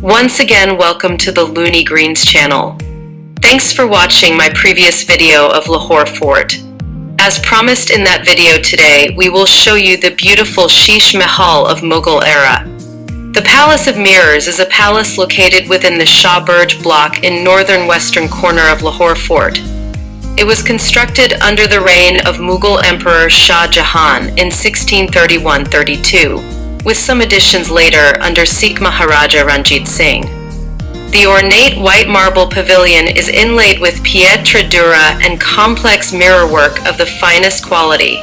Once again, welcome to the Looney Greens channel. Thanks for watching my previous video of Lahore Fort. As promised in that video today, we will show you the beautiful Sheesh Mehal of Mughal era. The Palace of Mirrors is a palace located within the Shah Burj block in northern western corner of Lahore Fort. It was constructed under the reign of Mughal Emperor Shah Jahan in 1631-32. with some additions later under Sikh Maharaja Ranjit Singh. The ornate white marble pavilion is inlaid with pietra dura and complex mirrorwork of the finest quality.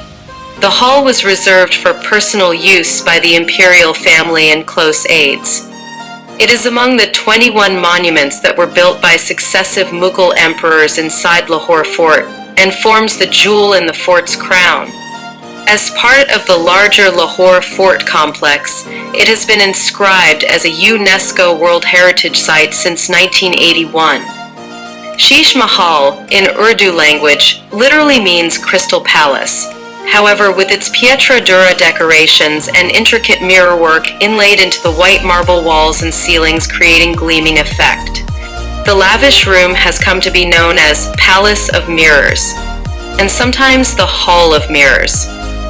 The hall was reserved for personal use by the imperial family and close aides. It is among the 21 monuments that were built by successive Mughal emperors inside Lahore Fort and forms the jewel in the fort's crown. As part of the larger Lahore Fort complex, it has been inscribed as a UNESCO World Heritage Site since 1981. Sheesh Mahal, in Urdu language, literally means Crystal Palace. However, with its pietra dura decorations and intricate mirrorwork inlaid into the white marble walls and ceilings creating gleaming effect. The lavish room has come to be known as Palace of Mirrors, and sometimes the Hall of Mirrors.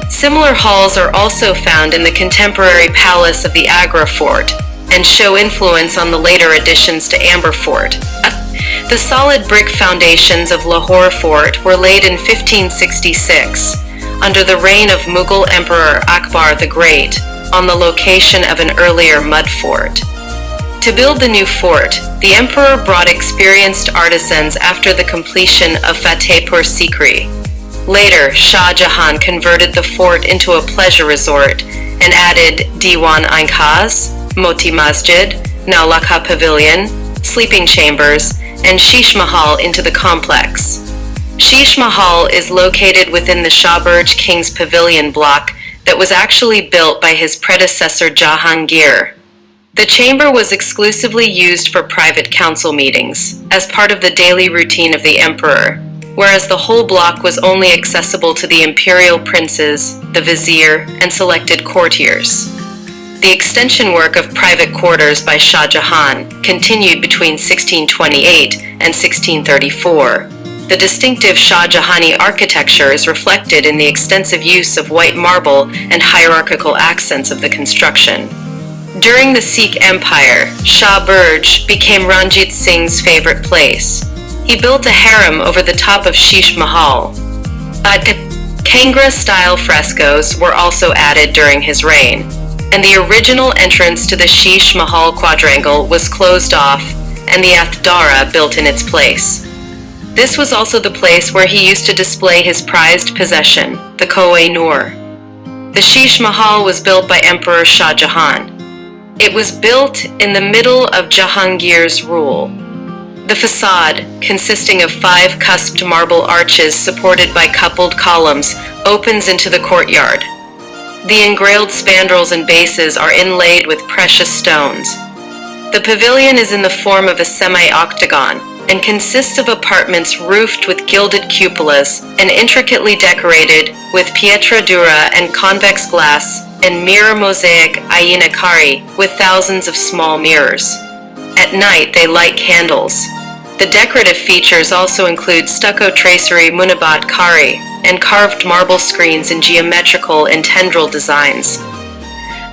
Similar halls are also found in the contemporary Palace of the Agra Fort and show influence on the later additions to Amber Fort. The solid brick foundations of Lahore Fort were laid in 1566 under the reign of Mughal Emperor Akbar the Great on the location of an earlier mud fort. To build the new fort, the emperor brought experienced artisans after the completion of Fatehpur Sikri. Later, Shah Jahan converted the fort into a pleasure resort and added Diwan Ainkaz, Moti Masjid, Naulakha Pavilion, sleeping chambers, and Sheesh Mahal into the complex. Sheesh Mahal is located within the Shah Burj King's Pavilion block that was actually built by his predecessor Jahangir. The chamber was exclusively used for private council meetings, as part of the daily routine of the emperor, whereas the whole block was only accessible to the imperial princes, the vizier, and selected courtiers. The extension work of private quarters by Shah Jahan continued between 1628 and 1634. The distinctive Shah Jahani architecture is reflected in the extensive use of white marble and hierarchical accents of the construction. During the Sikh Empire, Shah Burj became Ranjit Singh's favorite place. He built a harem over the top of Sheesh Mahal. Kangra-style frescoes were also added during his reign, and the original entrance to the Sheesh Mahal quadrangle was closed off and the Athdara built in its place. This was also the place where he used to display his prized possession, the Koh-i-Noor. The Sheesh Mahal was built by Emperor Shah Jahan. It was built in the middle of Jahangir's rule. The facade, consisting of 5 cusped marble arches supported by coupled columns, opens into the courtyard. The engrailed spandrels and bases are inlaid with precious stones. The pavilion is in the form of a semi-octagon and consists of apartments roofed with gilded cupolas and intricately decorated with pietra dura and convex glass and mirror mosaic ayinakari with thousands of small mirrors. At night, they light candles. The decorative features also include stucco tracery munabat kari and carved marble screens in geometrical and tendril designs.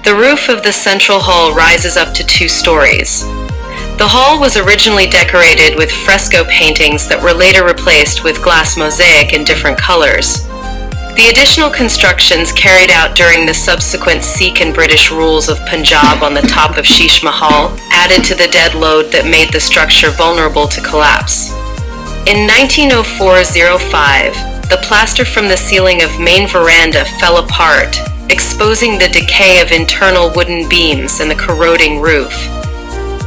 The roof of the central hall rises up to 2 stories. The hall was originally decorated with fresco paintings that were later replaced with glass mosaic in different colors. The additional constructions carried out during the subsequent Sikh and British rules of Punjab on the top of Sheesh Mahal added to the dead load that made the structure vulnerable to collapse. In 1904-05, the plaster from the ceiling of main veranda fell apart, exposing the decay of internal wooden beams and the corroding roof.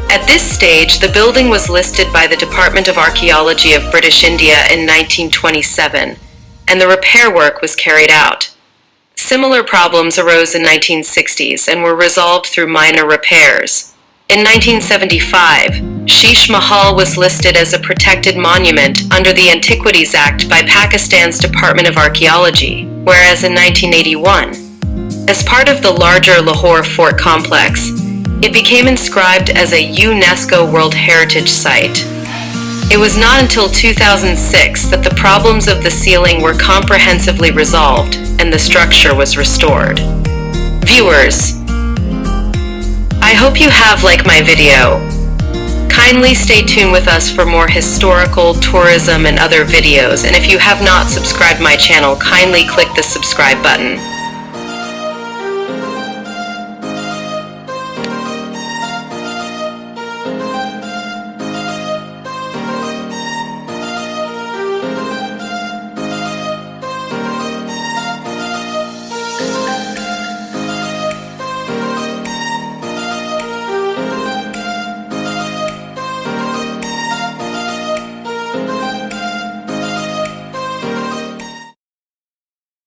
At this stage, the building was listed by the Department of Archaeology of British India in 1927, and the repair work was carried out. Similar problems arose in 1960s and were resolved through minor repairs. In 1975, Sheesh Mahal was listed as a protected monument under the Antiquities Act by Pakistan's Department of Archaeology, whereas in 1981, as part of the larger Lahore Fort complex, It became inscribed as a UNESCO World Heritage Site. It was not until 2006 that the problems of the ceiling were comprehensively resolved and the structure was restored. Viewers, I hope you have liked my video. Kindly stay tuned with us for more historical, tourism, and other videos, and if you have not subscribed my channel, kindly click the subscribe button.